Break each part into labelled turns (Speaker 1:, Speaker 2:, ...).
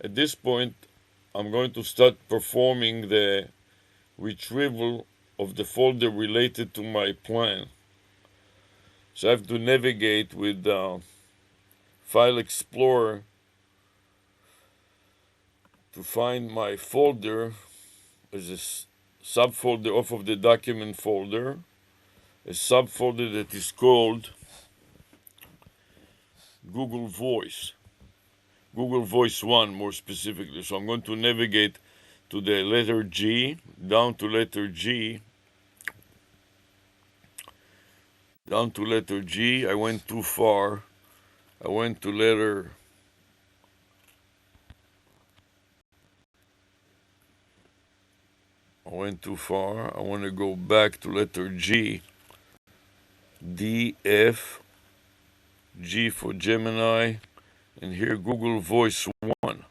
Speaker 1: At this point, I'm going to start performing the retrieval of the folder related to my plan. So I have to navigate with File Explorer to find my folder as a subfolder off of the document folder, a subfolder that is called Google Voice. Google Voice 1 more specifically. So I'm going to navigate to the letter G, down to letter G, down to letter G. I went too far. I went to letter I went too far. I want to go back to letter G. D, F, G for Gemini, and here Google Voice 1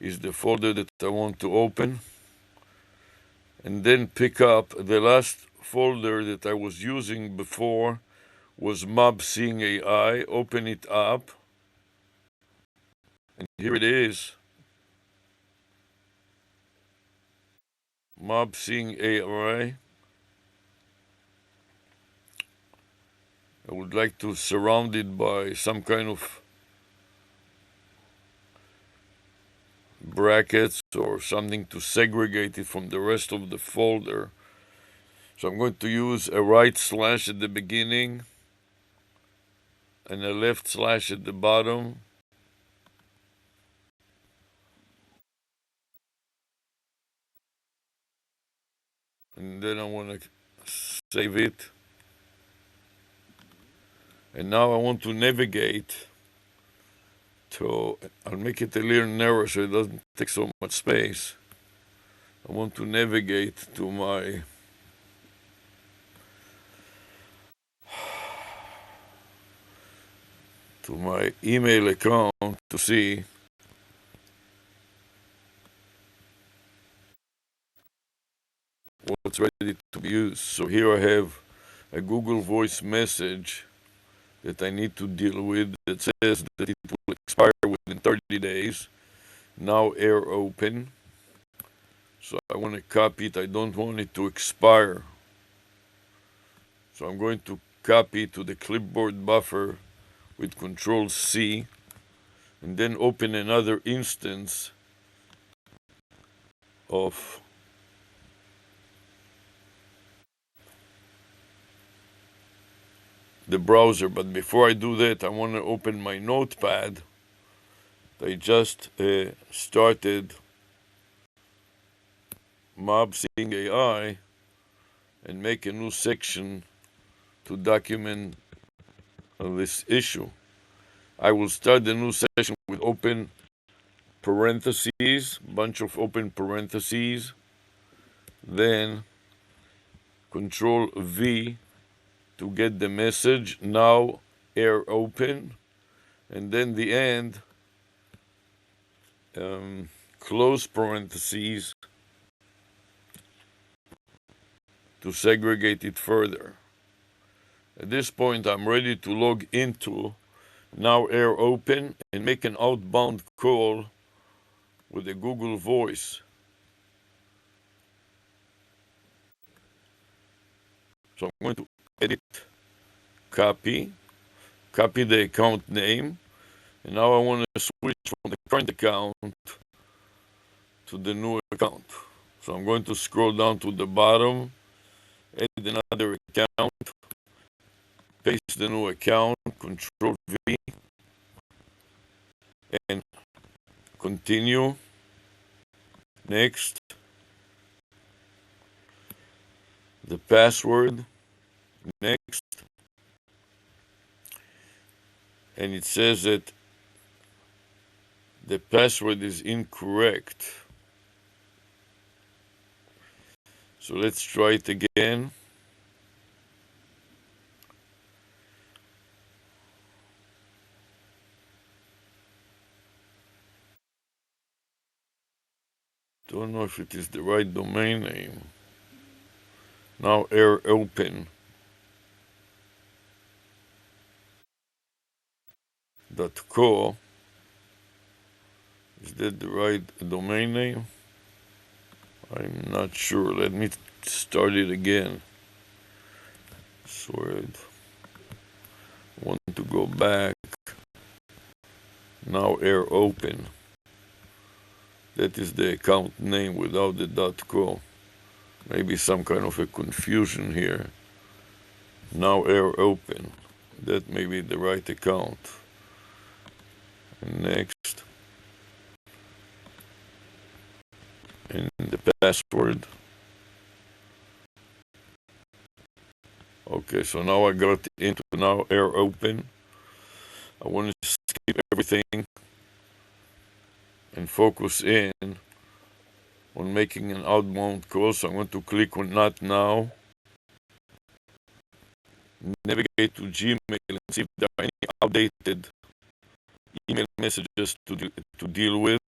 Speaker 1: is the folder that I want to open. And then pick up the last folder that I was using before was Mob Seeing AI. Open it up, and here it is. Mob Seeing AI. I would like to surround it by some kind of brackets or something to segregate it from the rest of the folder. So I'm going to use a right slash at the beginning and a left slash at the bottom. And then I want to save it. And now I want to navigate to, I'll make it a little narrower so it doesn't take so much space. I want to navigate to my email account to see what's ready to be used. So here I have a Google Voice message that I need to deal with that says that it will expire within 30 days. Now AirOpen. So I want to copy it. I don't want it to expire. So I'm going to copy to the clipboard buffer with Control C and then open another instance of the browser. But before I do that, I want to open my notepad. I just started Mob Seeing AI and make a new section to document this issue. I will start the new session with open parentheses, bunch of open parentheses, then Control V to get the message, now AirOpen, and then the end, close parentheses to segregate it further. At this point, I'm ready to log into now AirOpen and make an outbound call with the Google Voice. So I'm going to edit, copy the account name, and now I want to switch from the current account to the new account. So I'm going to scroll down to the bottom, add another account, paste the new account, Control V, and continue. Next, the password, next, and it says that the password is incorrect. So let's try it again. Don't know if it is the right domain name. Now AirOpen.co is that the right domain name? I'm not sure. Let me start it again. Sorry. Want to go back. Now AirOpen. That is the account name without the .co. Maybe some kind of a confusion here. Now AirOpen. That may be the right account. And next. And the password. Okay, so now I got into now AirOpen. I want to skip everything and focus in on making an outbound call. So I'm going to click on Not Now. Navigate to Gmail and see if there are any outdated email messages to deal with.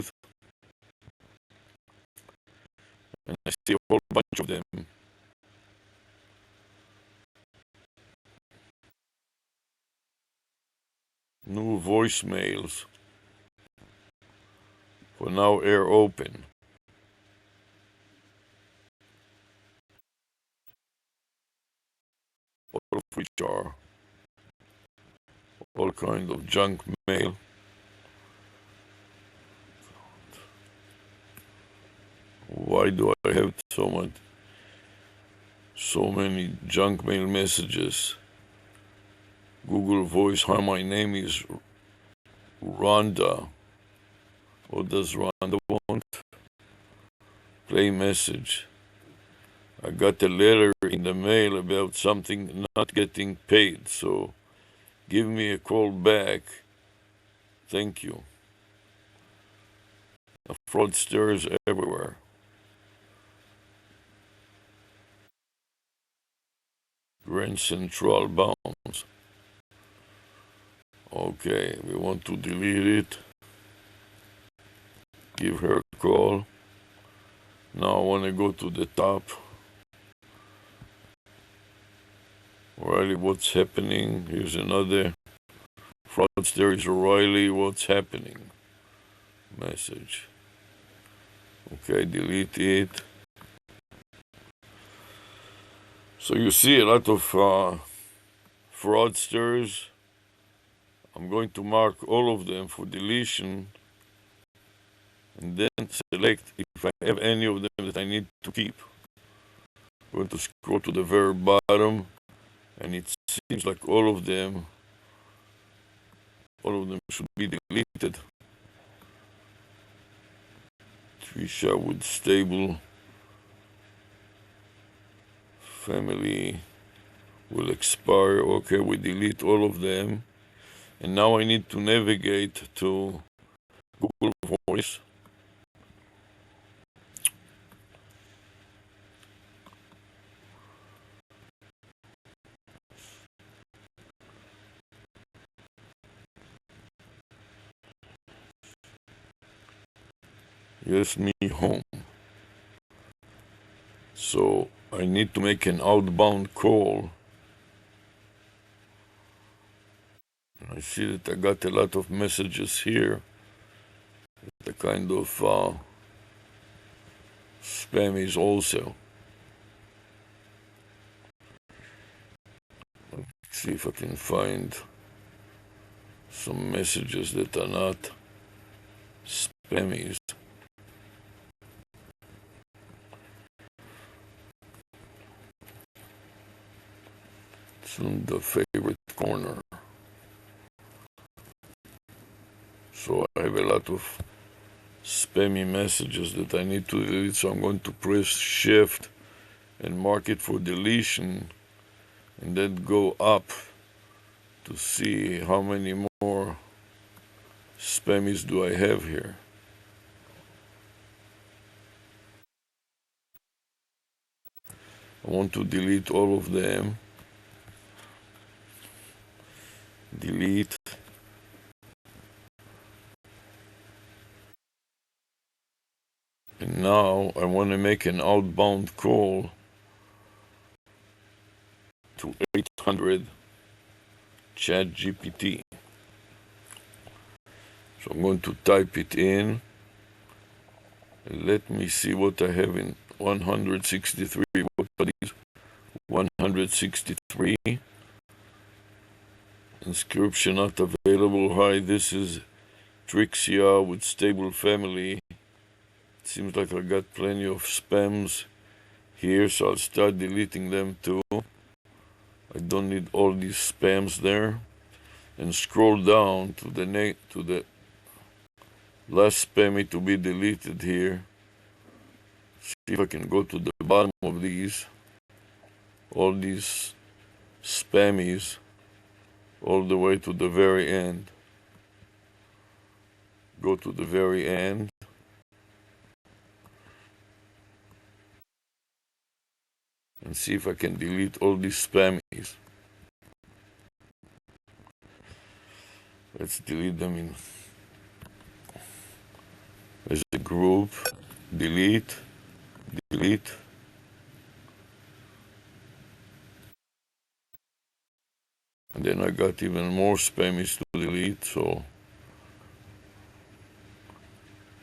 Speaker 1: And I see a whole bunch of them. New voicemails. For now, AirOpen. All of which are all kinds of junk mail. Why do I have so many junk mail messages? Google Voice. Hi, my name is Rhonda. What does Rhonda want? Play message. I got a letter in the mail about something not getting paid, so give me a call back. Thank you. Fraudsters everywhere. Grand Central Bounce. Okay, we want to delete it. Give her a call. Now I want to go to the top. O'Reilly, what's happening? Here's another. Fraudster is O'Reilly, what's happening? Message. Okay, delete it. So you see a lot of fraudsters. I'm going to mark all of them for deletion and then select if I have any of them that I need to keep. I'm going to scroll to the very bottom, and it seems like all of them should be deleted. Trisha with stable family will expire. Okay, we delete all of them. And now I need to navigate to Google Voice. Yes, me home. So I need to make an outbound call. I see that I got a lot of messages here. The kind of spammies also. Let's see if I can find some messages that are not spammies. It's in the favorite corner. So I have a lot of spammy messages that I need to delete, so I'm going to press Shift and mark it for deletion, and then go up to see how many more spammies do I have here. I want to delete all of them. Delete. And now I want to make an outbound call to 800 ChatGPT. So I'm going to type it in. Let me see what I have in 163. What are these? 163. Inscription not available. Hi, this is Trixia with stable family. It seems like I got plenty of spams here, so I'll start deleting them too. I don't need all these spams there. And scroll down to the last spammy to be deleted here. See if I can go to the bottom of these. All these spammies all the way to the very end. Go to the very end. And see if I can delete all these spammies. Let's delete them in as a group. Delete, delete. And then I got even more spammies to delete, so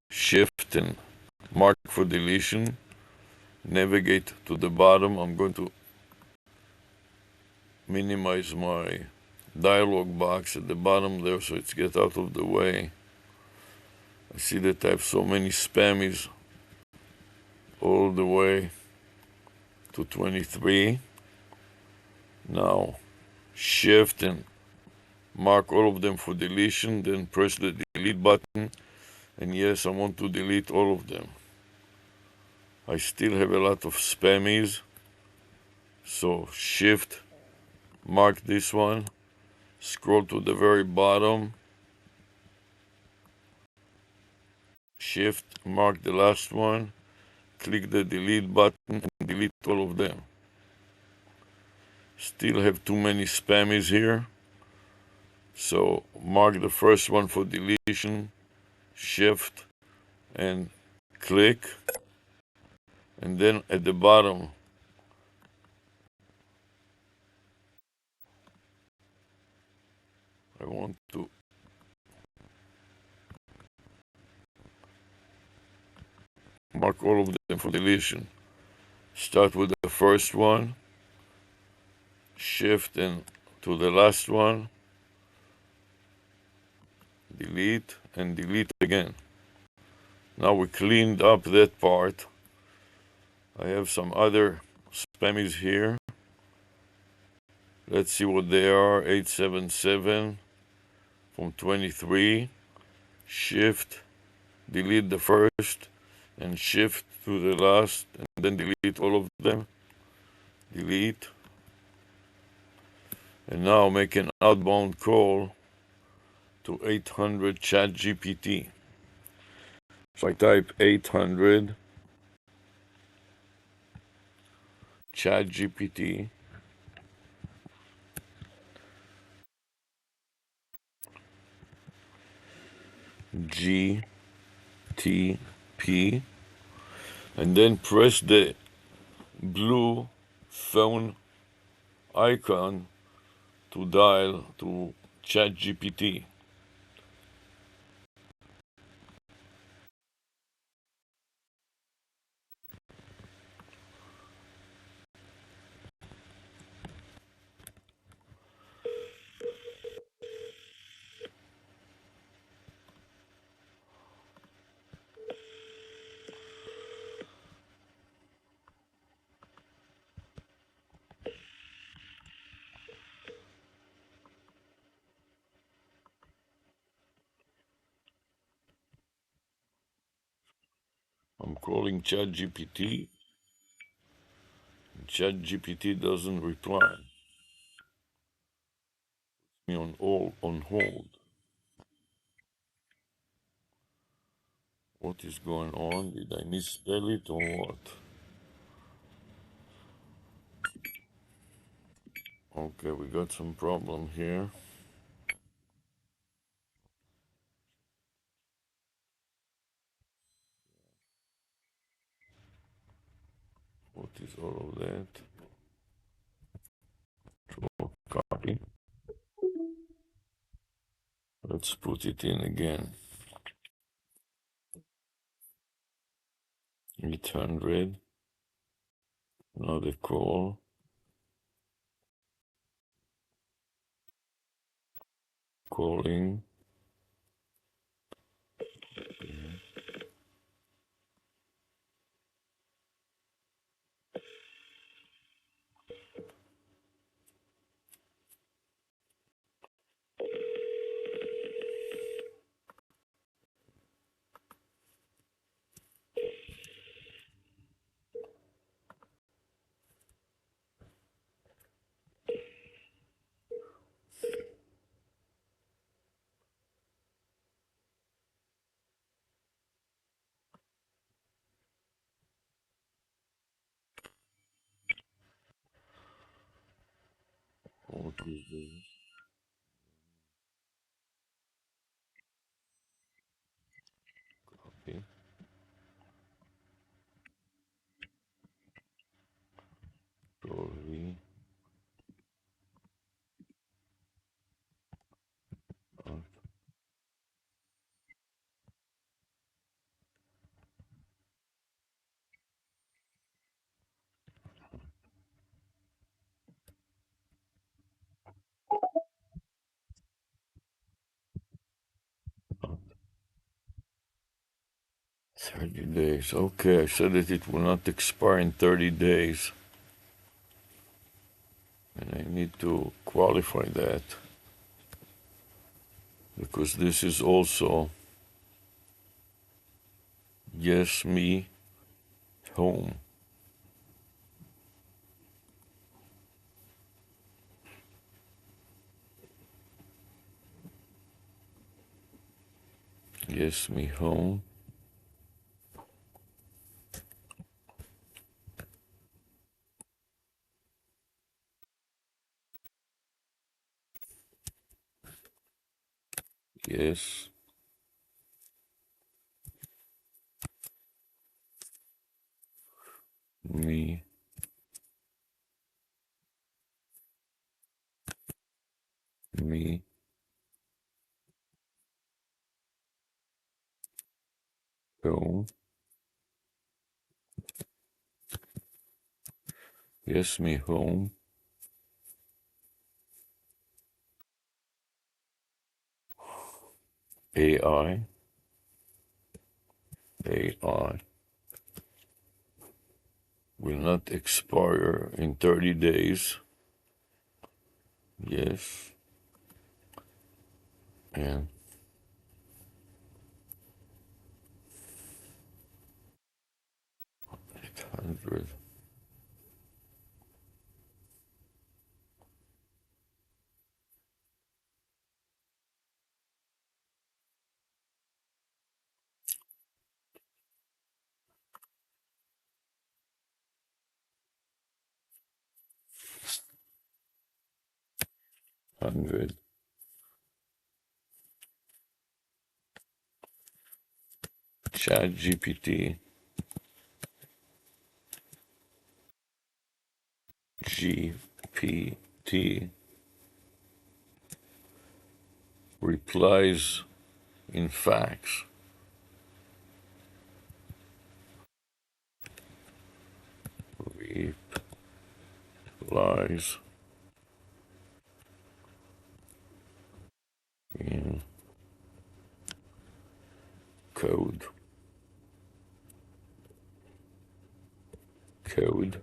Speaker 1: shift and mark for deletion. Navigate to the bottom. I'm going to minimize my dialog box at the bottom there so it's get out of the way. I see that I have so many spammies all the way to 23. Now shift and mark all of them for deletion, then press the delete button, and yes, I want to delete all of them. I still have a lot of spammies, so shift, mark this one, scroll to the very bottom, shift, mark the last one, click the delete button and delete all of them. Still have too many spammies here, so mark the first one for deletion, shift and click, and then at the bottom I want to mark all of them for deletion. Start with the first one, shift and to the last one, delete and delete again. Now we cleaned up that part. I have some other spammies here. Let's see what they are. 877 from 23. Shift, delete the first, and shift to the last, and then delete all of them. Delete. And now make an outbound call to 800 ChatGPT. So I type 800 ChatGPT. GTP, and then press the blue phone icon to dial to ChatGPT. I'm calling ChatGPT. ChatGPT doesn't reply. Me on hold. What is going on? Did I misspell it or what? Okay, we got some problem here. What is all of that? Copy. Let's put it in again. 800. Another call. Calling. What is this? Okay. Control V. 30 days. Okay, I said that it will not expire in 30 days. And I need to qualify that because this is also yes, me, home. Yes, me, home. Yes, me, me, home. Yes, me, home. AI, AI will not expire in 30 days. Yes, and 800. 100. Chat GPT, GPT replies in facts. Replies in code. Code.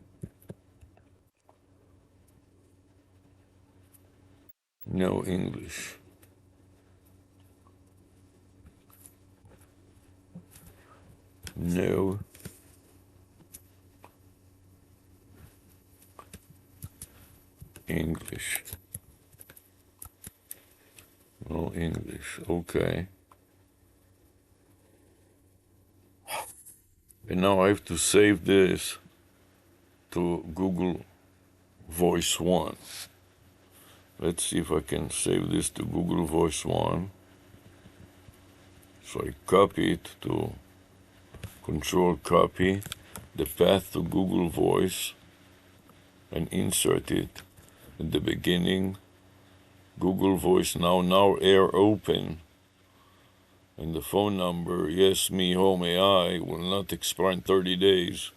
Speaker 1: No English. No English. No English. Okay. And now I have to save this to Google Voice One. Let's see if I can save this to Google Voice One. So I copy it to Control Copy the path to Google Voice and insert it at the beginning. Google Voice now air open. and the phone number, yes, me, home AI, will not expire in 30 days.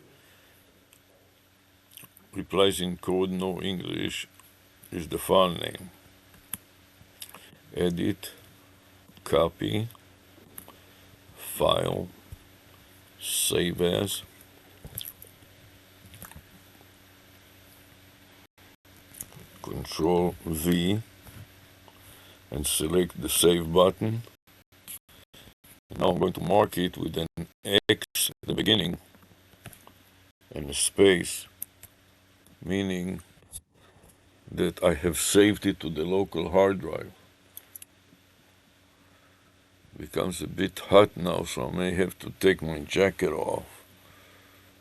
Speaker 1: Replies in code, no English, is the file name. Edit, copy, file, save as, Control V, and select the save button. Now I'm going to mark it with an X at the beginning and a space, meaning that I have saved it to the local hard drive. It becomes a bit hot now, so I may have to take my jacket off.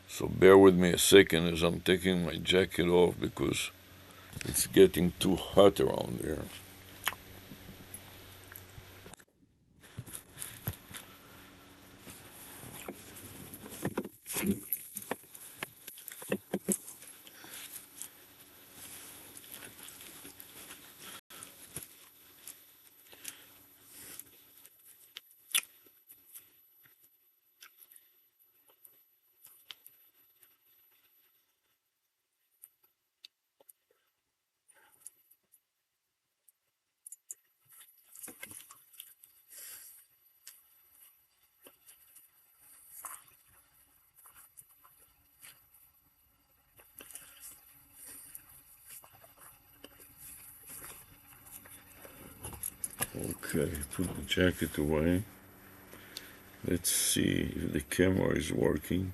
Speaker 1: So bear with me a second as I'm taking my jacket off because it's getting too hot around here. Okay, put the jacket away. Let's see if the camera is working.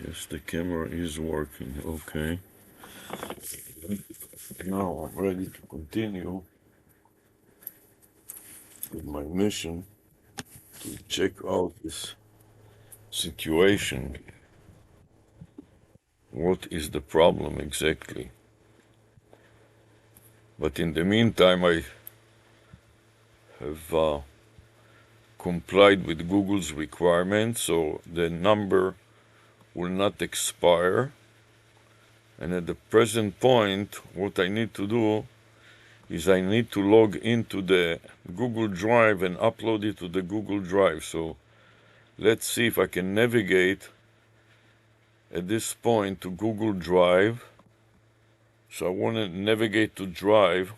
Speaker 1: Yes, the camera is working. Okay. Now I'm ready to continue with my mission to check out this situation. What is the problem exactly? But in the meantime, I have complied with Google's requirements, so the number will not expire. And at the present point, what I need to do is I need to log into the Google Drive and upload it to the Google Drive. So let's see if I can navigate at this point to Google Drive. So I want to navigate to Drive.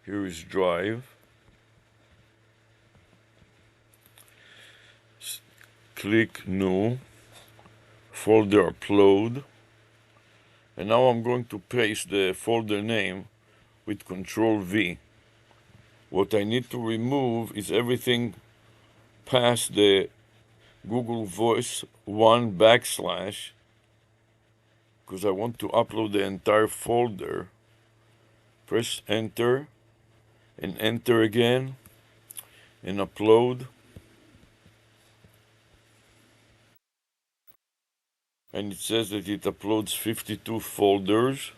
Speaker 1: Here is Drive. Click New, folder Upload, and now I'm going to paste the folder name with Control V. What I need to remove is everything past the Google Voice 1 backslash, because I want to upload the entire folder. Press Enter, and Enter again, and upload. And it says that it uploads 52 folders.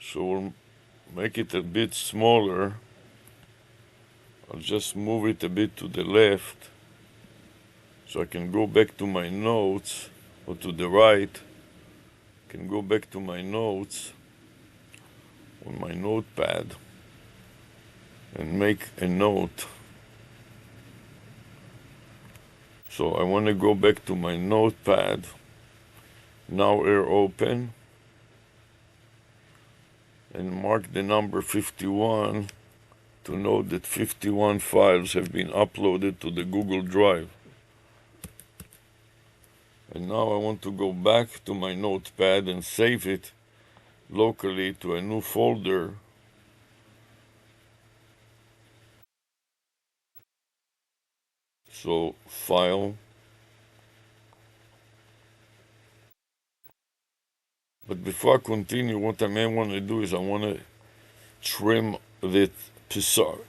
Speaker 1: So we'll make it a bit smaller. I'll just move it a bit to the left so I can go back to my notes, or to the right. I can go back to my notes on my notepad and make a note. So I want to go back to my notepad. Now Air open and mark the number 51 to note that 51 files have been uploaded to the Google Drive. And now I want to go back to my notepad and save it locally to a new folder. So File. But before I continue, what I may want to do is I want to trim the pisar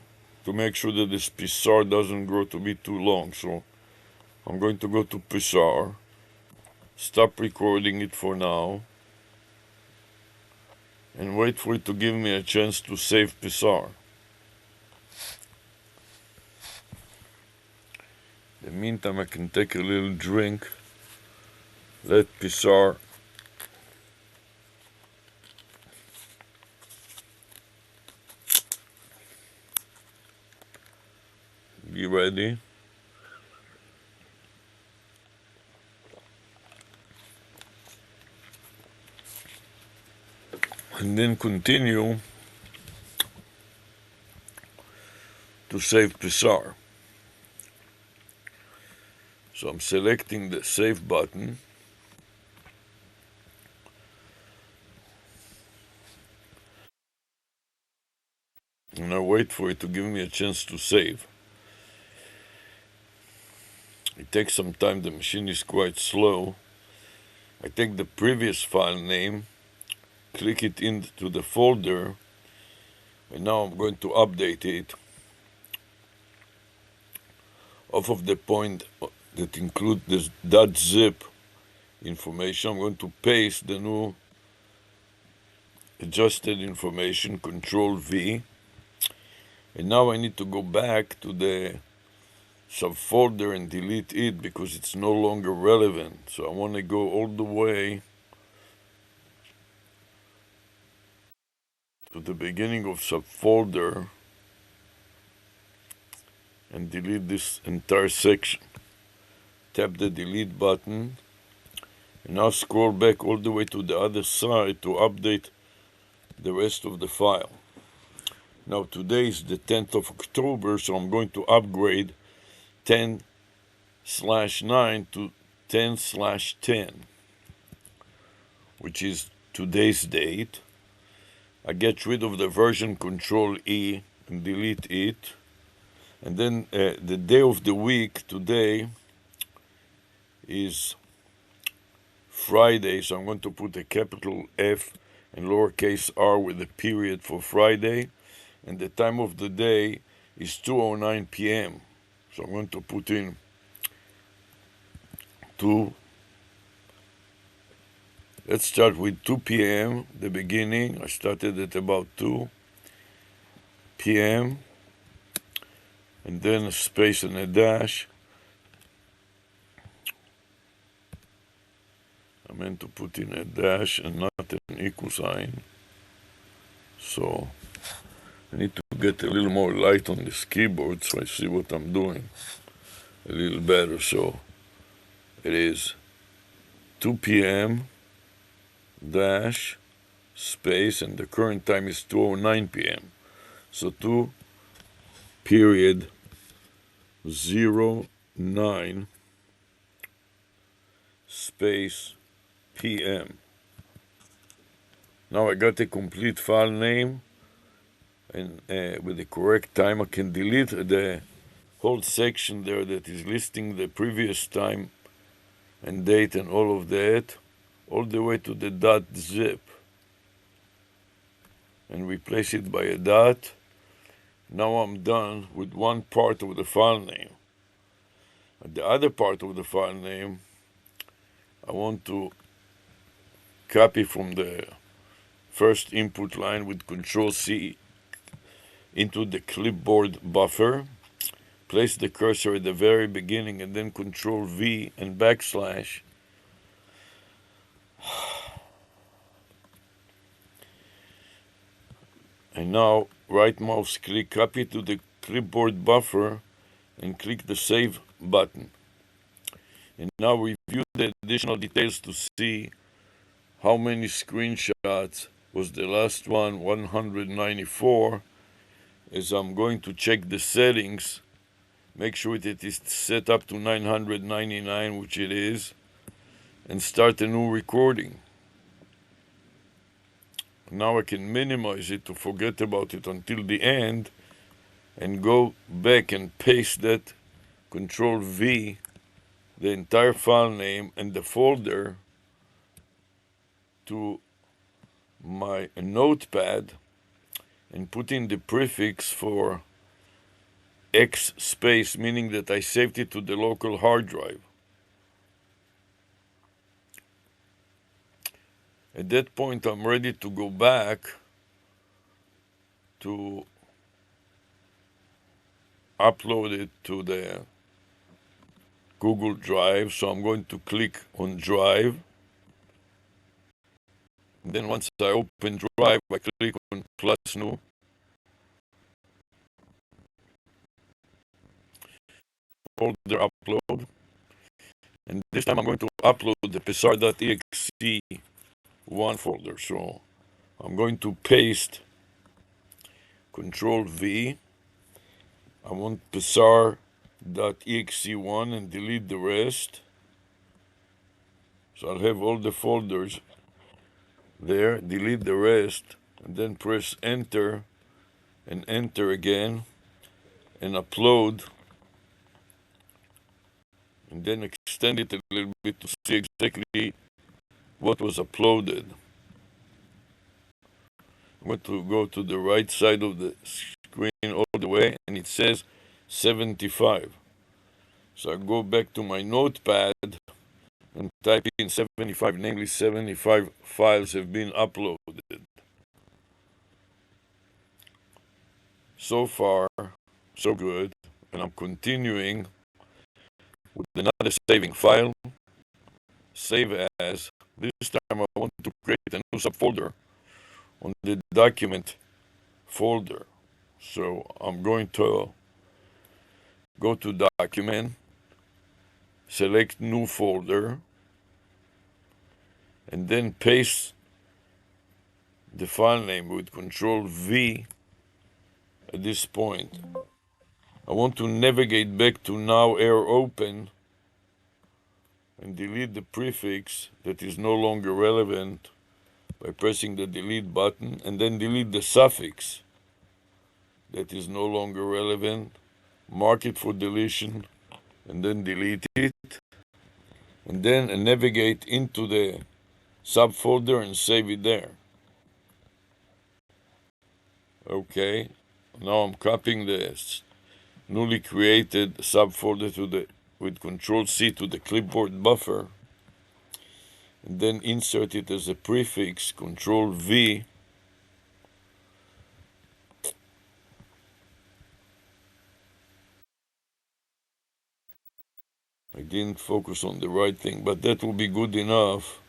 Speaker 1: to make sure that this pisar doesn't grow to be too long. So I'm going to go to pisar, stop recording it for now, and wait for it to give me a chance to save pisar. In the meantime, I can take a little drink, let pisar be ready. And then continue to save PSR. So I'm selecting the save button. And I wait for it to give me a chance to save. It takes some time, the machine is quite slow. I take the previous file name, click it into the folder, and now I'm going to update it off of the point that include this .zip information. I'm going to paste the new adjusted information, Control V, and now I need to go back to the subfolder and delete it because it's no longer relevant. So I want to go all the way to the beginning of subfolder and delete this entire section. Tap the delete button and now scroll back all the way to the other side to update the rest of the file. Now today is the 10th of October, so I'm going to upgrade 10/9 to 10/10, which is today's date. I get rid of the version, Control E, and delete it. And then the day of the week today is Friday, so I'm going to put a capital F and lowercase r with a period for Friday. And the time of the day is 2:09 p.m. So I'm going to put in 2. Let's start with 2 p.m., the beginning. I started at about 2 p.m. and then a space and a dash. I meant to put in a dash and not an equal sign. So I need to get a little more light on this keyboard so I see what I'm doing a little better. So it is 2 p.m. dash space, and the current time is 2:09 p.m. So 2 period 09 space p.m. Now I got a complete file name, and with the correct time I can delete the whole section there that is listing the previous time and date and all of that, all the way to the .zip, and replace it by a dot. Now I'm done with one part of the file name. And the other part of the file name I want to copy from the first input line with Control C into the clipboard buffer, place the cursor at the very beginning, and then Control V and backslash. And now right mouse click, copy to the clipboard buffer, and click the save button. And now review the additional details to see how many screenshots was the last one, 194, as I'm going to check the settings, make sure that it's set up to 999, which it is, and start a new recording. Now I can minimize it to forget about it until the end and go back and paste that Control V, the entire file name and the folder, to my notepad and put in the prefix for X space, meaning that I saved it to the local hard drive. At that point, I'm ready to go back to upload it to the Google Drive. So I'm going to click on Drive. And then once I open Drive, I click on plus new. folder upload. And this time I'm going to upload the psar.exe1 folder. So I'm going to paste Control V. I want psar.exe1 and delete the rest. So I'll have all the folders there, delete the rest, and then press enter and enter again and upload, and then extend it a little bit to see exactly what was uploaded. I'm going to go to the right side of the screen all the way, and it says 75. So I go back to my notepad and type in 75, namely 75 files have been uploaded. So far, so good. And I'm continuing with another saving file, save as. This time I want to create a new subfolder on the document folder. So I'm going to go to document, select new folder, and then paste the file name with Control V at this point. I want to navigate back to now ARopen and delete the prefix that is no longer relevant by pressing the delete button, and then delete the suffix that is no longer relevant, mark it for deletion, and then delete it, and then navigate into the subfolder and save it there. Okay, now I'm copying this newly created subfolder with Control C to the clipboard buffer, and then insert it as a prefix, Control V. I didn't focus on the right thing, but that will be good enough.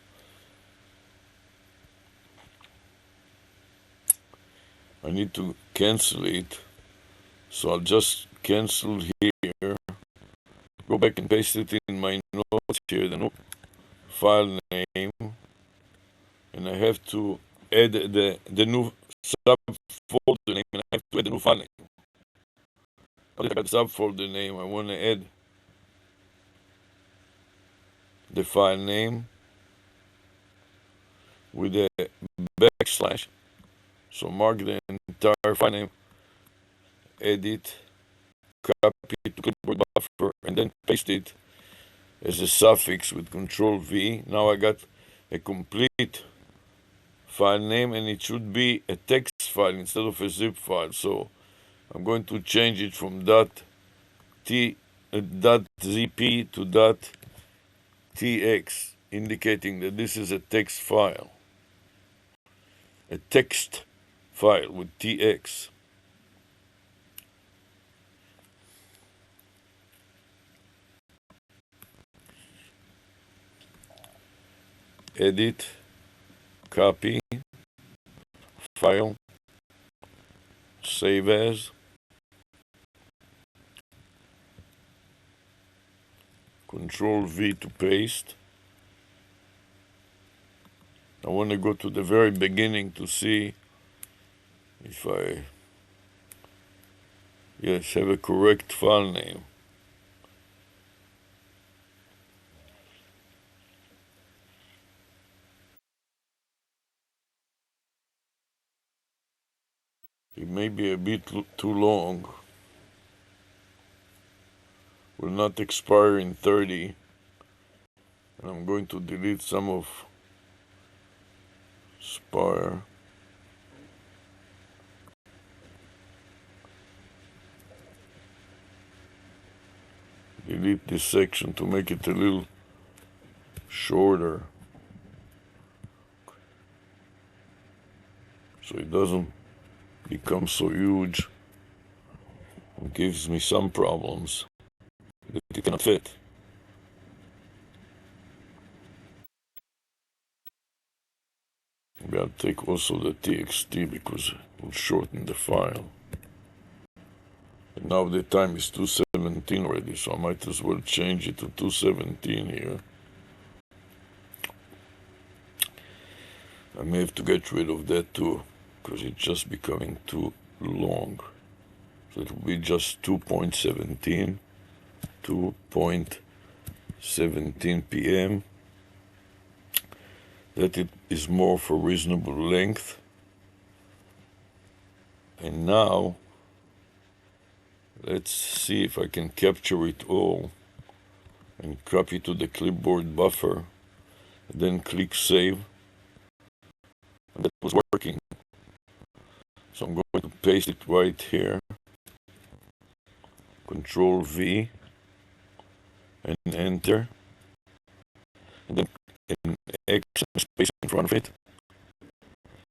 Speaker 1: I need to cancel it, so I'll just cancel here, go back and paste it in my notes here, the file name, and I have to add the new subfolder name, and I have to add the new file name. I got the subfolder name, I want to add the file name with a backslash. So mark the entire file name, edit, copy it to clipboard buffer, and then paste it as a suffix with Control V. Now I got a complete file name, and it should be a text file instead of a zip file. So I'm going to change it from .zp to .tx, indicating that this is a text file. A text file with tx. Edit, copy, file, save as, Control V to paste. I want to go to the very beginning to see if I, yes, have a correct file name. It may be a bit too long. Will not expire in 30. And I'm going to delete some of Spire. Delete this section to make it a little shorter, so it doesn't become so huge. It gives me some problems that it cannot fit. Maybe I'll take also the txt because it will shorten the file. Now the time is 2:17 already, so I might as well change it to 2:17 here. I may have to get rid of that too, because it's just becoming too long. So it will be just 2:17 p.m. That it is more for reasonable length. And now, let's see if I can capture it all and copy to the clipboard buffer. Then click save. And that was working. So I'm going to paste it right here. Control V and enter. And then an X and space in front of it.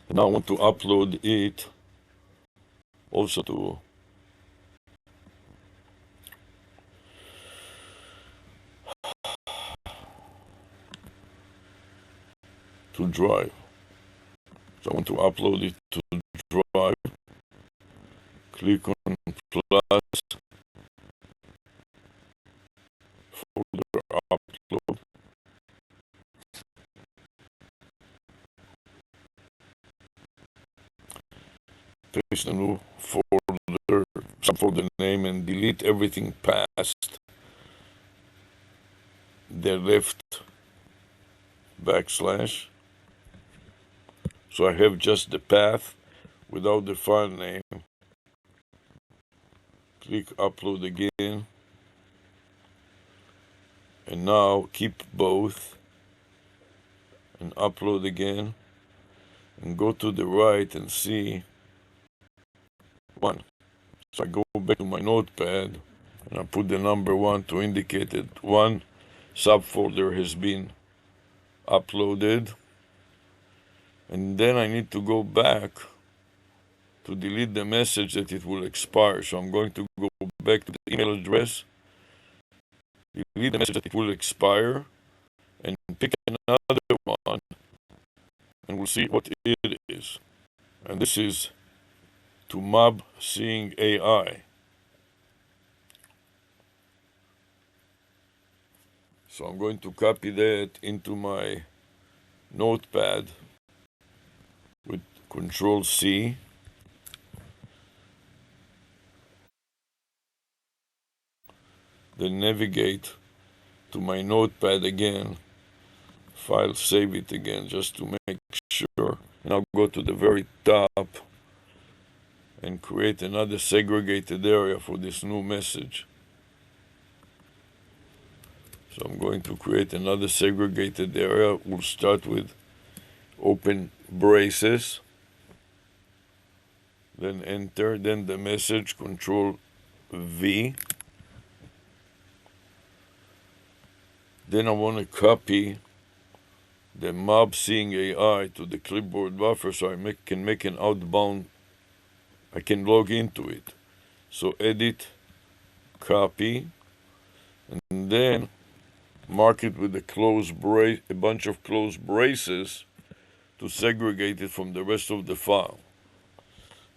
Speaker 1: And now I want to upload it also to Drive. So I want to upload it to Drive. Click on plus, folder upload. Paste the new folder, subfolder name, and delete everything past the left backslash. So I have just the path without the file name. Click upload again. And now keep both and upload again. And go to the right and see one. So I go back to my notepad and I put the number 1 to indicate that one subfolder has been uploaded. And then I need to go back to delete the message that it will expire. So I'm going to go back to the email address, delete the message that it will expire, and pick another one, and we'll see what it is. And this is to mob seeing AI. So I'm going to copy that into my notepad with Control C. Then navigate to my notepad again, file, save it again just to make sure. And I'll go to the very top and create another segregated area for this new message. So I'm going to create another segregated area. We'll start with open braces, then enter, then the message, Control V. Then I want to copy the mob seeing AI to the clipboard buffer so I can make an outbound, I can log into it. So edit, copy, and then mark it with a bunch of closed braces to segregate it from the rest of the file.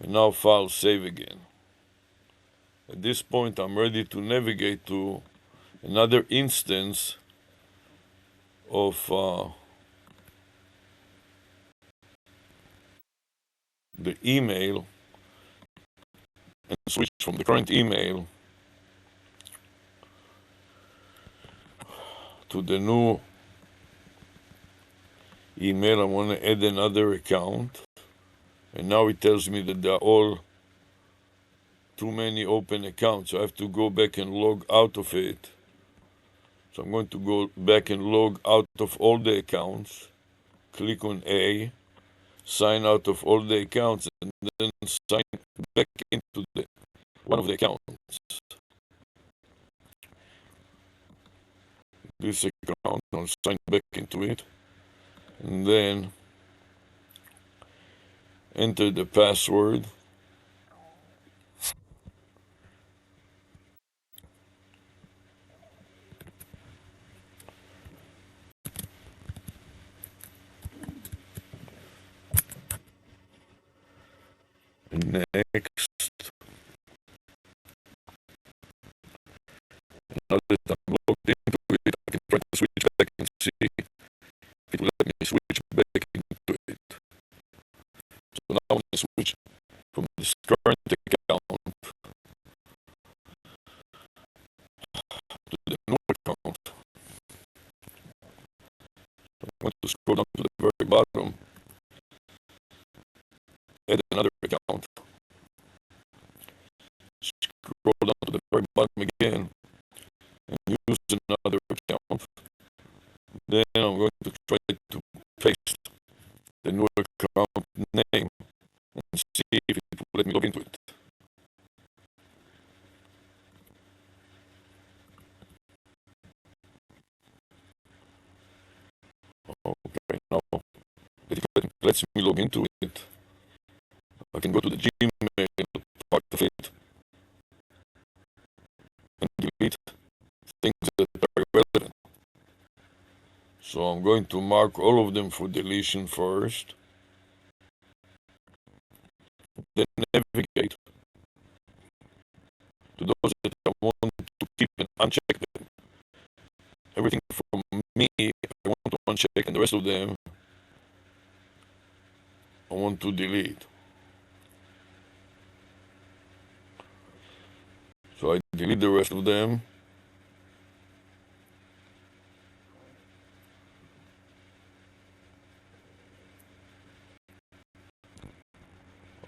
Speaker 1: And now file save again. At this point I'm ready to navigate to another instance of the email and switch from the current email to the new email. I want to add another account, and now it tells me that there are all too many open accounts, so I have to go back and log out of it. So I'm going to go back and log out of all the accounts, click on A, sign out of all the accounts, and then sign back into one of the accounts. This account, I'll sign back into it, and then enter the password. Next, now that I'm logged into it, I can try to switch back and see if it will let me switch back into it. So now I'm going to switch from this current account to the new account. I'm going to scroll down to the very bottom, add another account. Scroll down to the very bottom again and use another account. Then I'm going to try to paste the new account name and see if it will let me log into it. Okay, now if it lets me log into it, I can go to the Gmail part of it and delete things that are relevant. So I'm going to mark all of them for deletion first, then navigate to those that I want to keep and uncheck them. Everything from me I want to uncheck, and the rest of them I want to delete. So I delete the rest of them.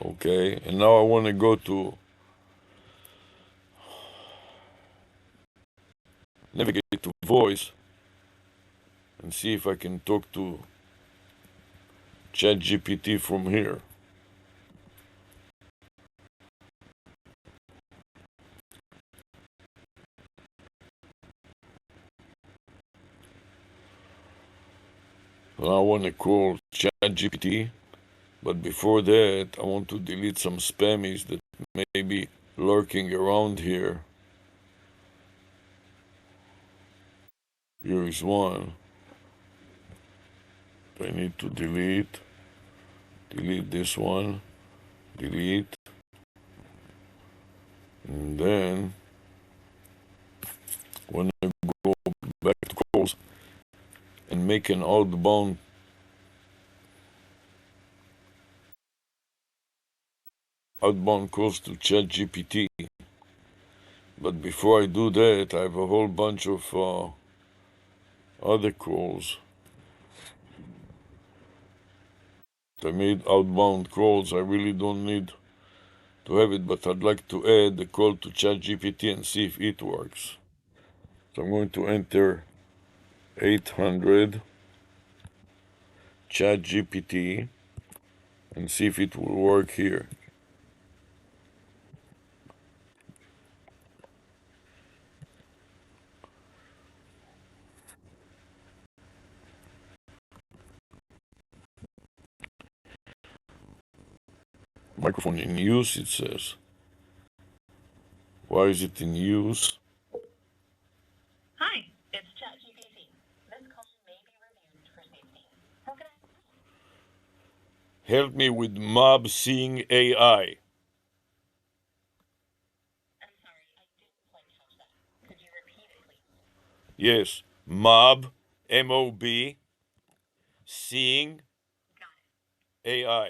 Speaker 1: Okay, and now I want to go to navigate to voice and see if I can talk to ChatGPT from here. So I want to call ChatGPT, but before that I want to delete some spammies that may be lurking around here. Here is one I need to delete. Delete this one. Delete. And then when I go back to calls and make an outbound calls to ChatGPT. But before I do that, I have a whole bunch of other calls. I made outbound calls. I really don't need to have it, but I'd like to add the call to ChatGPT and see if it works. So I'm going to enter 800 ChatGPT and see if it will work here. Microphone in use, it says. Why is it in use?
Speaker 2: Hi, it's ChatGPT. This call may be reviewed for safety. How can I?
Speaker 1: Help me with mob seeing AI.
Speaker 2: I'm sorry, I didn't quite catch that. Could you repeat it, please?
Speaker 1: Yes, mob, M-O-B, seeing
Speaker 2: Got it.
Speaker 1: AI.
Speaker 2: Oh,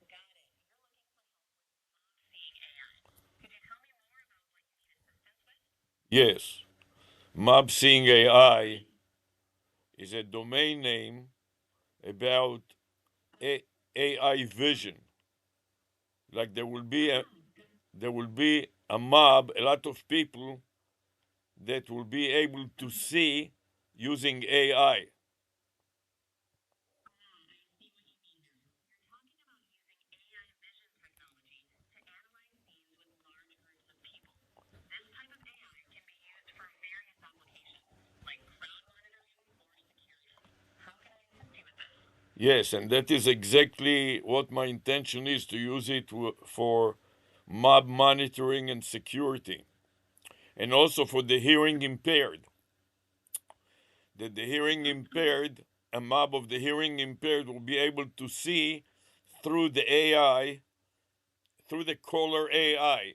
Speaker 2: got it. You're looking for help with seeing AI. Could you tell me more about what you need assistance with?
Speaker 1: Yes, mob seeing AI is a domain name about AI vision. Like there will be a mob, a lot of people that will be able to see using AI.
Speaker 2: I see what you mean now. You're talking about using AI vision technology to analyze scenes with large groups of people. This type of AI can be used for various applications, like crowd monitoring or security. How can I assist you with this?
Speaker 1: Yes, and that is exactly what my intention is, to use it for mob monitoring and security, and also for the hearing impaired. That the hearing impaired, a mob of the hearing impaired will be able to see through the AI, through the caller AI.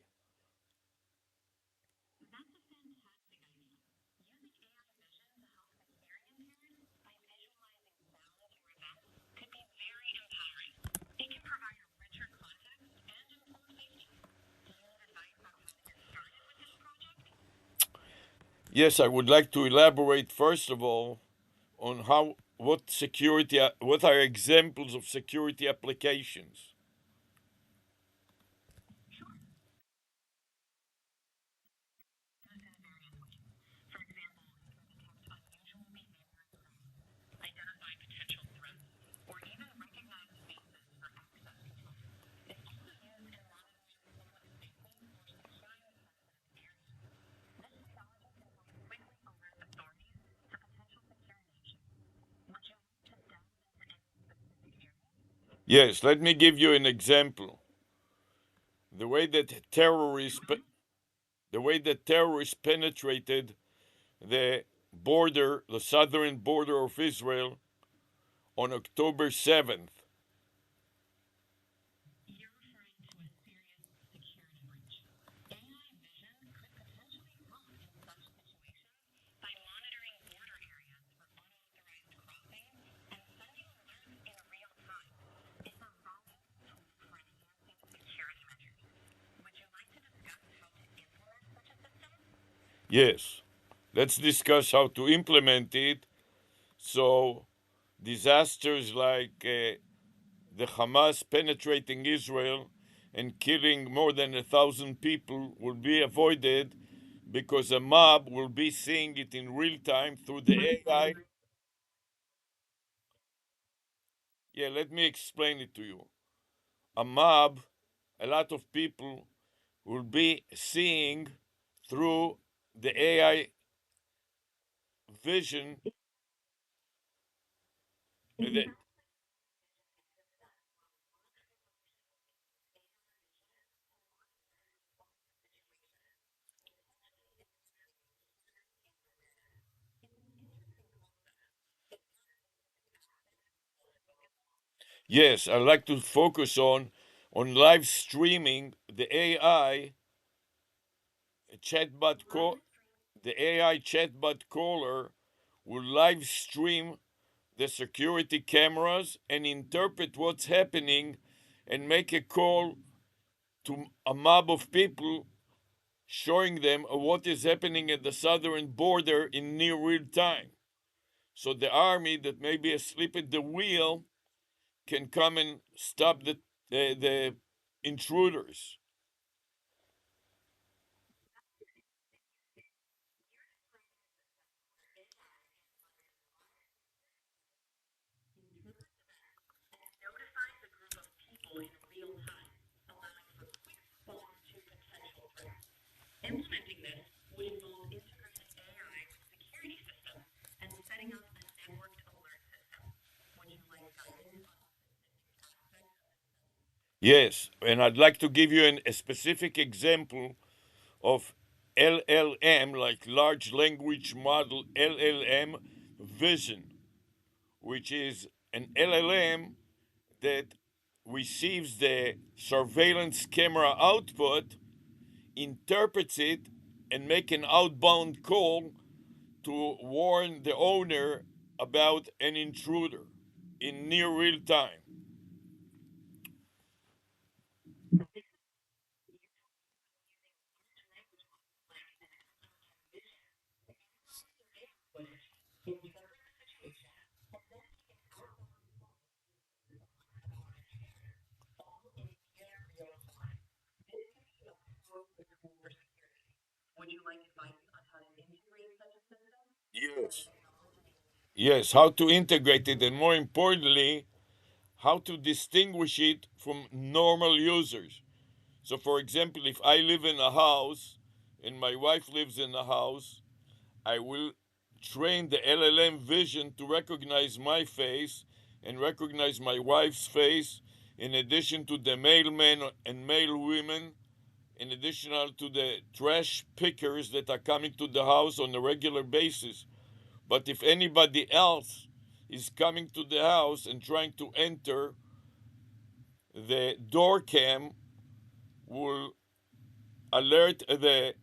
Speaker 1: Yes, I would like to elaborate first of all on what are examples of security applications.
Speaker 2: Used in various ways. For example, it can detect unusual behavior in crowds, identify potential threats, or even recognize faces for access control. It's also used in monitoring public safety or securing sensitive areas. This technology can help quickly alert authorities to potential security issues. Would you like to delve into any specific area?
Speaker 1: Yes, let me give you an example. The way that the way that terrorists penetrated the southern border of Israel on October 7th.
Speaker 2: You're referring to a serious security breach. AI vision could potentially help in such situations by monitoring border areas for unauthorized crossings and sending alerts in real time. It's a valuable tool for enhancing security measures. Would you like to discuss how to implement such a system?
Speaker 1: Yes, let's discuss how to implement it so disasters like the Hamas penetrating Israel and killing more than 1,000 people will be avoided because a mob will be seeing it in real time through the AI. Yeah, let me explain it to you. A mob, a lot of people will be seeing through the AI vision. the- yes, I like to focus on live streaming the AI chatbot call. The AI chatbot caller will live stream the security cameras and interpret what's happening and make a call to a mob of people showing them what is happening at the southern border in near real time. So the army that may be asleep at the wheel can come and stop the intruders.
Speaker 2: Notifies a group of people in real time, allowing for quick response to potential threats. Implementing this would involve integrating AI with security systems and setting up a networked alert system. Would you like guidance on specific aspects of this system?
Speaker 1: Yes, and I'd like to give you a specific example of LLM, like large language model LLM vision, which is an LLM that receives the surveillance camera output, interprets it, and make an outbound call to warn the owner about an intruder in near real time.
Speaker 2: Would you like advice on how to integrate such a system with the
Speaker 1: Yes.
Speaker 2: technology?
Speaker 1: Yes, how to integrate it, and more importantly, how to distinguish it from normal users. So, for example, if I live in a house and my wife lives in a house, I will train the LLM vision to recognize my face and recognize my wife's face, in addition to the mailmen and mail women, in addition to the trash pickers that are coming to the house on a regular basis. But if anybody else is coming to the house and trying to enter, the door cam will alert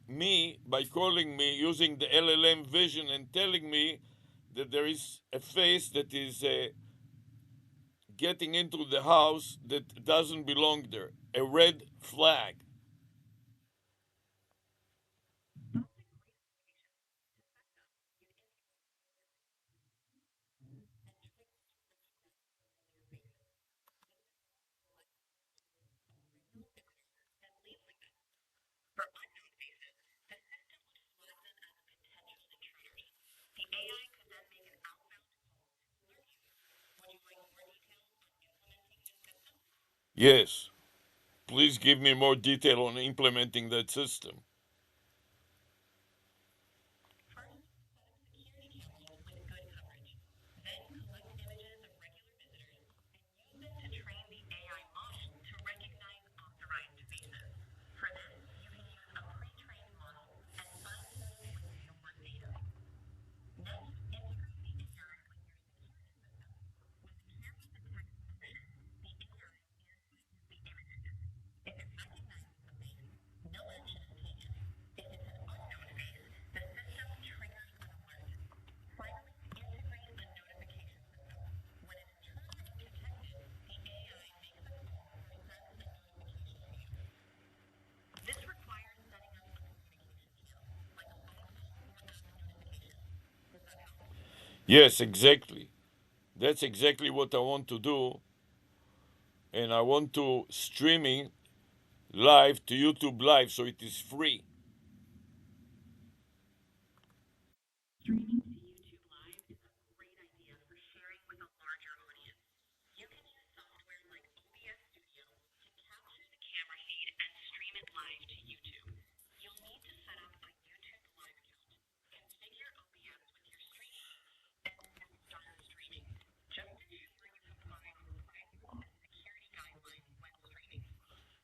Speaker 1: me by calling me using the LLM vision and telling me that there is a face that is getting into the house that doesn't belong there, a red flag. Yes, please give me more detail on implementing that system.
Speaker 2: First, set up security cameras with good coverage. Then collect images of regular visitors and use them to train the AI model to recognize authorized faces. For this, you can use a pre-trained model and fine-tune it with your data. Next, integrate the AI with your security system. When the camera detects motion, the AI analyzes the images. If it recognizes the face, no action is taken. If it's an unknown face, the system triggers an alert. Finally, integrate a notification system. When an intruder is detected, the AI makes a call or sends a notification to you. This requires setting up a communication channel, like a phone call or app notification. Does that help?
Speaker 1: Yes, exactly. That's exactly what I want to do, and I want to streaming live to YouTube Live so it is free.
Speaker 2: Streaming to YouTube Live is a great idea for sharing with a larger audience. You can use software like OBS Studio to capture the camera feed and stream it live to YouTube. You'll need to set up a YouTube Live account, configure OBS with your streaming, and then start streaming. Just ensure you comply with privacy and security guidelines when streaming.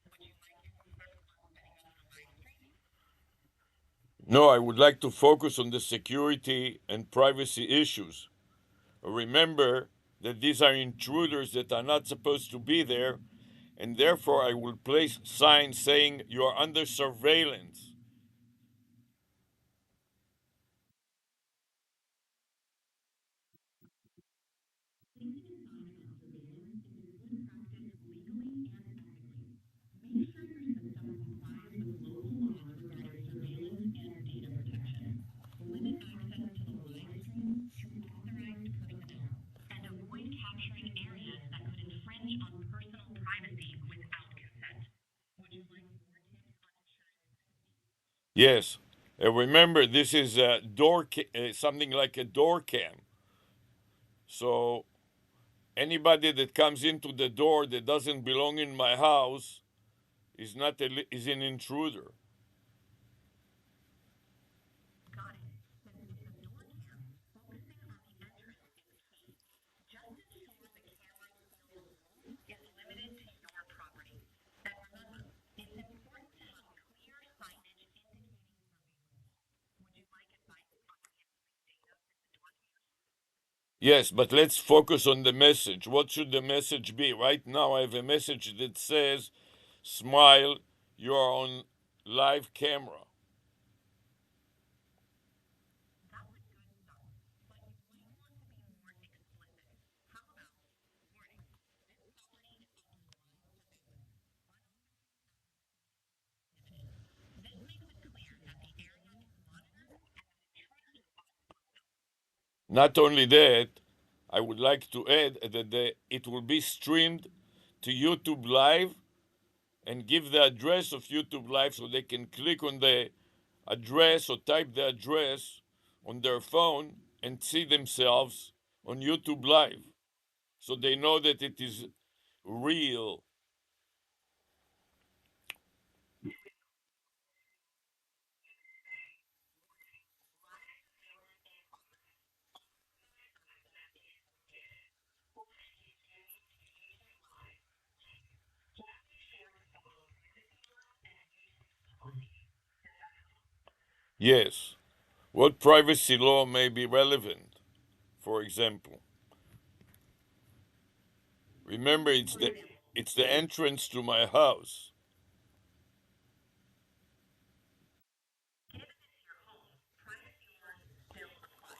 Speaker 2: Would you like info on setting up a live stream?
Speaker 1: No, I would like to focus on the security and privacy issues. Remember that these are intruders that are not supposed to be there, and therefore I will place signs saying you are under surveillance.
Speaker 2: Placing a sign of surveillance is a good practice legally and ethically. Make sure your system complies with local laws regarding surveillance and data protection. Limit access to the live stream to authorized personnel, and avoid capturing areas that could infringe on personal privacy without consent. Would you like more tips on ensuring privacy?
Speaker 1: Yes, remember this is a something like a door cam. So anybody that comes into the door that doesn't belong in my house is not is an intruder.
Speaker 2: Got it. Since it's a door cam, focusing on the entrance is key. Just ensure the camera's field of view is limited to your property. And remember, it's important to have clear signage indicating surveillance. Would you like advice on handling data with the door cam?
Speaker 1: Yes, but let's focus on the message. What should the message be? Right now, I have a message that says, "Smile, you are on live camera."
Speaker 2: That's a good start, but you might want to be more explicit. How about, warning, this property is under live surveillance. This makes it clear that the area is monitored and that intruders are welcome.
Speaker 1: Not only that, I would like to add that it will be streamed to YouTube Live and give the address of YouTube Live so they can click on the address or type the address on their phone and see themselves on YouTube Live so they know that it is real. Yes. What privacy law may be relevant? For example, remember it's the entrance to my house.
Speaker 2: Given it's your home, privacy laws still apply.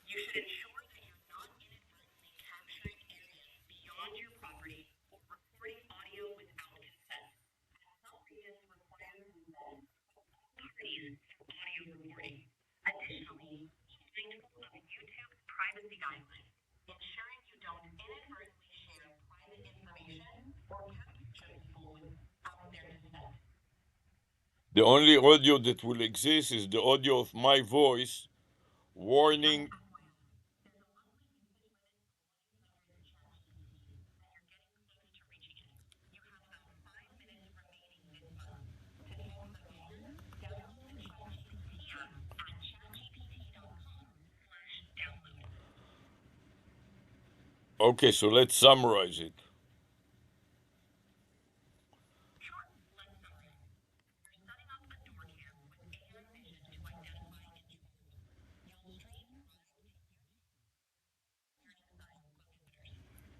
Speaker 2: You should ensure that you're not inadvertently capturing areas beyond your property or recording audio without consent, as some regions require consent from all parties for audio recording. Additionally, be mindful of YouTube's privacy guidelines, ensuring you don't inadvertently share private information or capture people without their consent.
Speaker 1: The only audio that will exist is the audio of my voice
Speaker 2: Just
Speaker 1: warning.
Speaker 2: FYI, there's a monthly usage limit for Live Coverage ChatGPT, and you're getting close to reaching it. You have
Speaker 1: Okay, so let's summarize it.
Speaker 2: Sure, let's summarize. You're setting up a door cam with AI vision to identify intruders. You'll stream live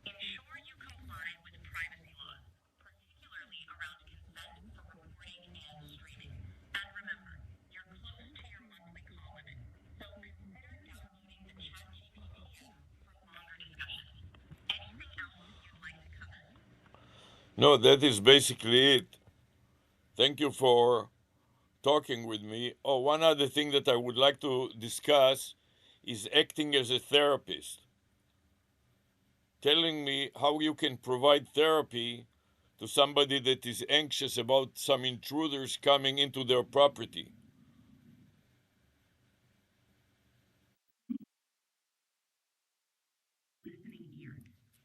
Speaker 2: ensure you comply with privacy laws, particularly around consent for recording and streaming. And remember, you're close to your monthly call limit, so consider downloading the ChatGPT app for longer discussions. Anything else you'd like to cover?
Speaker 1: No, that is basically it. Thank you for talking with me. Oh, one other thing that I would like to discuss is acting as a therapist. Telling me how you can provide therapy to somebody that is anxious about some intruders coming into their property.
Speaker 2: Listening ear,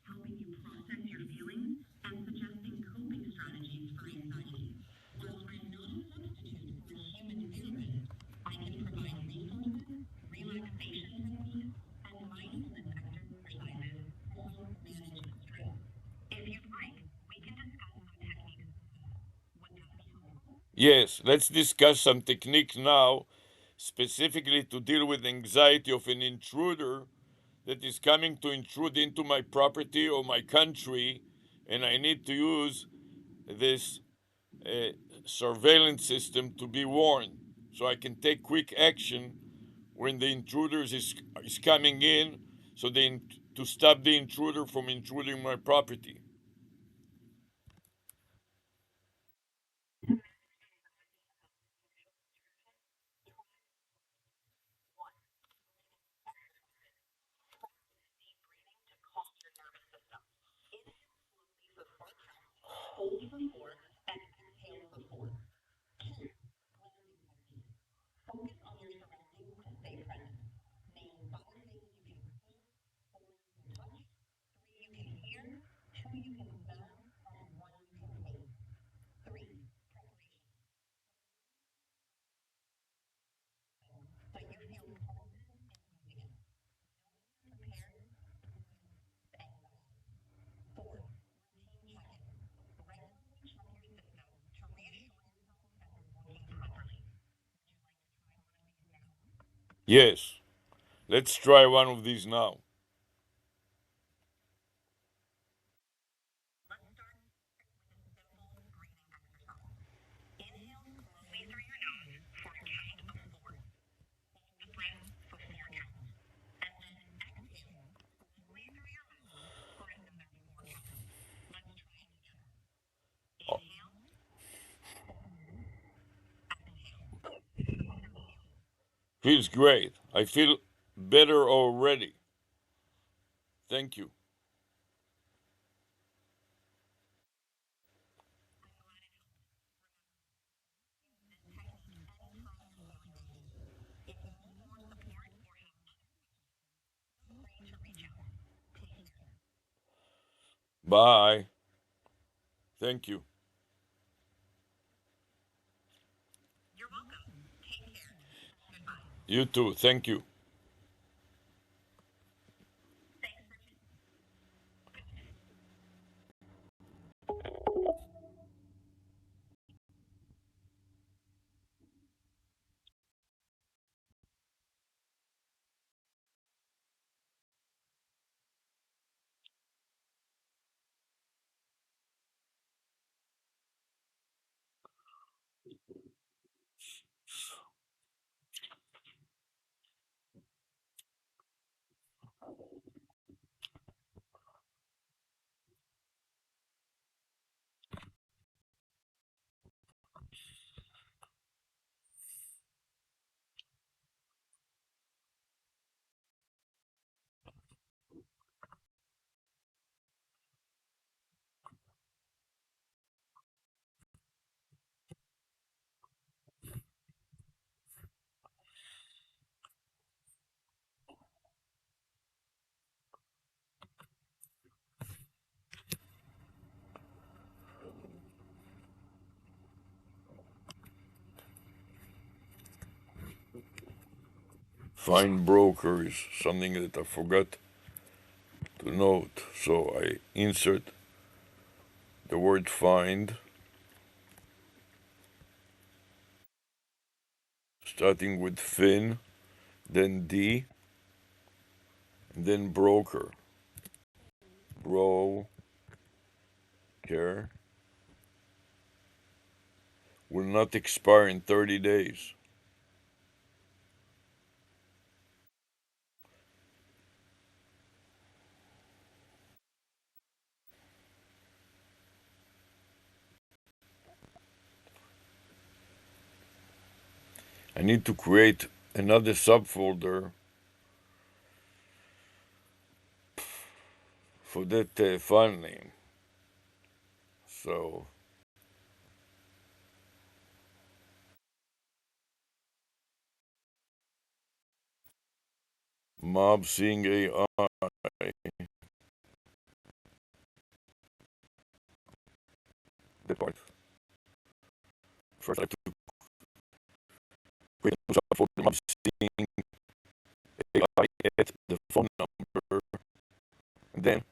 Speaker 2: helping you process your feelings and suggesting coping strategies for anxiety. While I'm not a substitute for a human therapist, I can provide resources, relaxation techniques, and mindfulness exercises to help manage stress. If you'd like, we can discuss some techniques as well. Would that be helpful?
Speaker 1: Yes, let's discuss some technique now, specifically to deal with anxiety of an intruder that is coming to intrude into my property or my country, and I need to use this uh, surveillance system to be warned so I can take quick action when the is coming in so to stop the intruder from intruding my property.
Speaker 2: Deep breathing to calm your nervous system. Inhale slowly for 4 counts, hold for 4, and exhale for 4. 2. Grounding technique. Focus on your surroundings to stay present. Name 5 things you can see, 4 you can touch, 3 you can hear, 2 you can smell, and 1 you can taste. 3. Preparation. So you feel confident in using it. Knowing you're prepared reduces anxiety. 4. Routine check-in. Regularly check your system to reassure yourself that it's working properly. Would you like to try one of these now?
Speaker 1: Yes, let's try one of these now.
Speaker 2: Let's start with a simple breathing exercise. Inhale slowly through your nose for a count of 4. Hold the breath for 4 counts. And then exhale slowly through your mouth for another 4 counts. Let's try it together.
Speaker 1: Oh,
Speaker 2: Inhale, exhale. How does that feel?
Speaker 1: feels great. I feel better already. Thank you.
Speaker 2: I'm glad it helped. Remember, this technique anytime you're feeling anxious. If you need more support or have other questions, feel free to reach out. Take care.
Speaker 1: Bye. Thank you.
Speaker 2: You're welcome. Take care and goodbye.
Speaker 1: You too. Thank you.
Speaker 2: Thanks for tuning.
Speaker 1: Find broker is something that I forgot to note. So I insert the word find, starting with fin, then D, and then broker. Broker will not expire in 30 days. I need to create another subfolder for that file name. So mob seeing AI. That part. First I have to create a subfolder mob seeing AI at the phone number, and then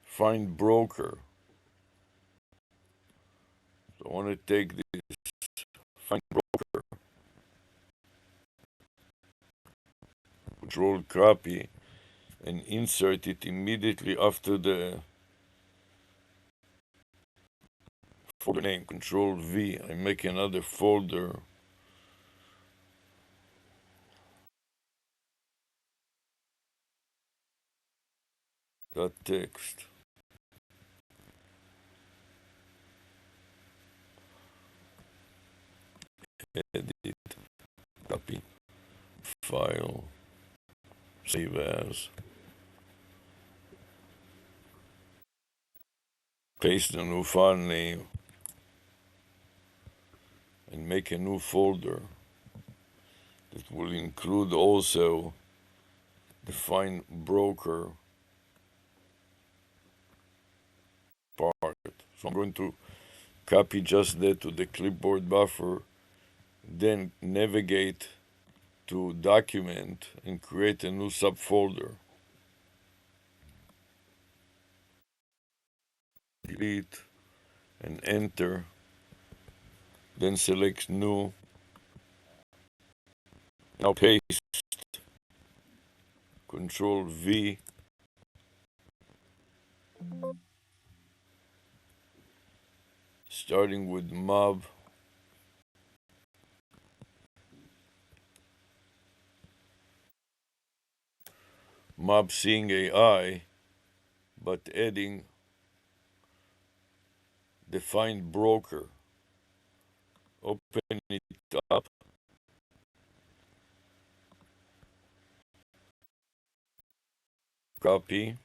Speaker 1: find broker. So I want to take this find broker, control copy, and insert it immediately after the folder name. Control V. I make another folder. Dot text. Edit. Copy. File. Save as. Paste the new file name and make a new folder that will include also the find broker part. So I'm going to copy just that to the clipboard buffer, then navigate to document and create a new subfolder. Delete and enter, then select new. Now paste, control V, starting with mob, mob seeing AI, but adding the find broker. Open it up, copy,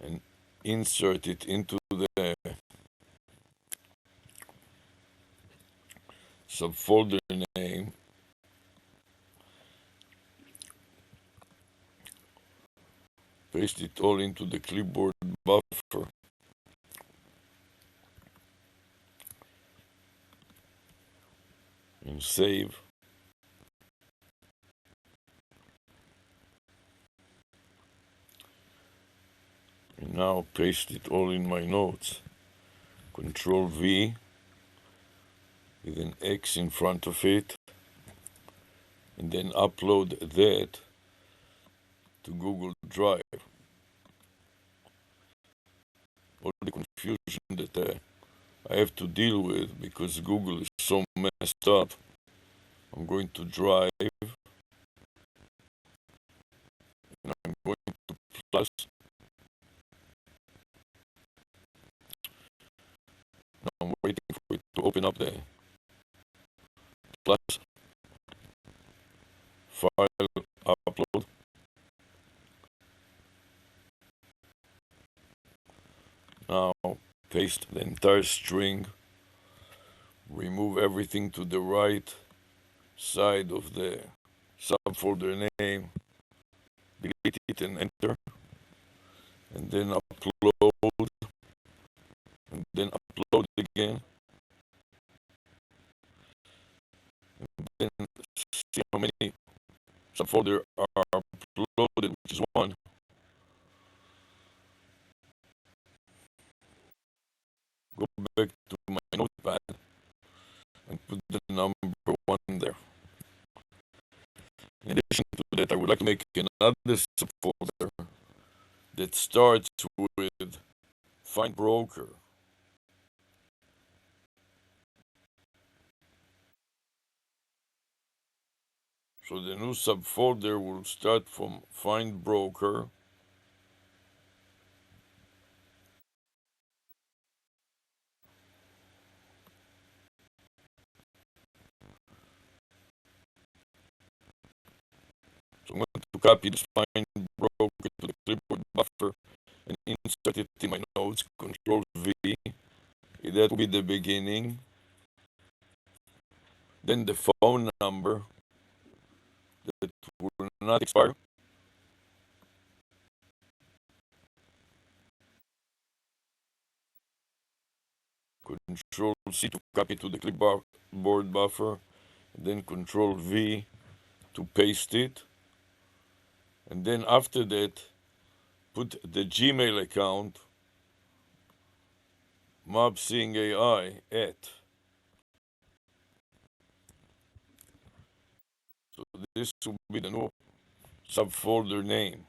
Speaker 1: and insert it into the subfolder name. Paste it all into the clipboard buffer and save. And now paste it all in my notes. Control V with an X in front of it, and then upload that to Google Drive. All the confusion that I have to deal with because Google is so messed up. I'm going to Drive, and I'm going to plus. Now I'm waiting for it to open up the plus file upload. Now paste the entire string, remove everything to the right side of the subfolder name, delete it and enter, and then upload, and then upload again, and then see how many subfolder are uploaded, which is one. Go back to my notepad and put the number one there. In addition to that, I would like to make another subfolder that starts with find broker. So the new subfolder will start from find broker. So I'm going to copy this find broker to the clipboard buffer and insert it in my notes, Control V. That will be the beginning. Then the phone number that will not expire. Control C to copy to the clipboard buffer. Then Control V to paste it. And then after that, put the Gmail account mobseeingai at. So this will be the new subfolder name.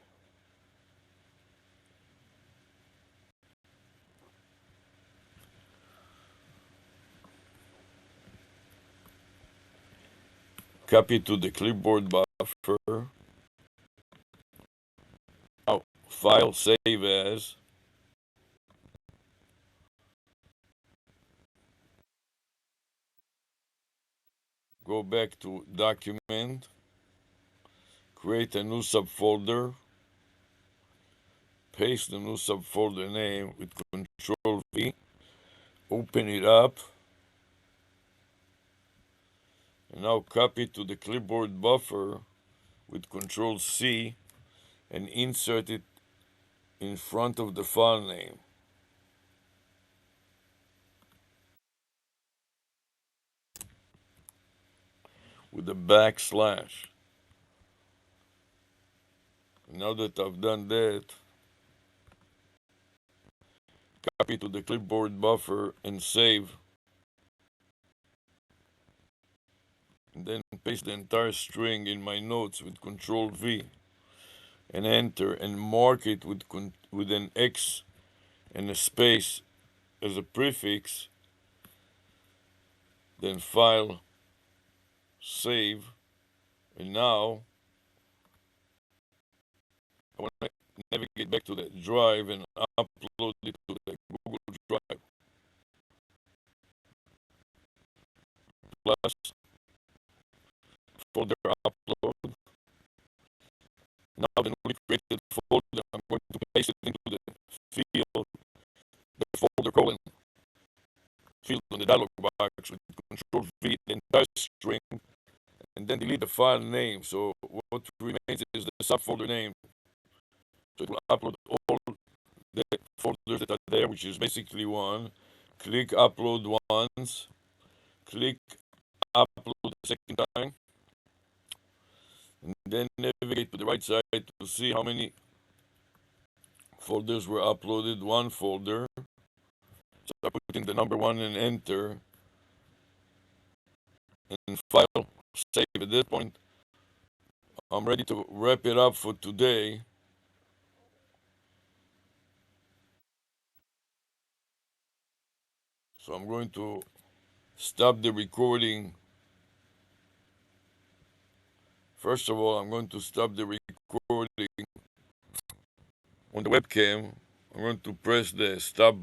Speaker 1: Copy to the clipboard buffer. Now, file save as. Go back to document. Create a new subfolder. Paste the new subfolder name with Control V. Open it up. And now copy to the clipboard buffer with Control C and insert it in front of the file name with a backslash. Now that I've done that, copy to the clipboard buffer and save. And then paste the entire string in my notes with Control V and enter and mark it with an X and a space as a prefix. Then file, save, and now I want to navigate back to that drive and upload it to the Google Drive. Plus folder upload. Now the newly created folder, I'm going to paste it into the field, the folder colon field on the dialog box with Control V, the entire string, and then delete the file name. So what remains is the subfolder name. So it will upload all the folders that are there, which is basically one. Click upload once. Click upload the second time. And then navigate to the right side to see how many folders were uploaded. One folder. So I put in the number one and enter. And file, save. At this point, I'm ready to wrap it up for today. So I'm going to stop the recording. First of all, I'm going to stop the recording on the webcam. I'm going to press the stop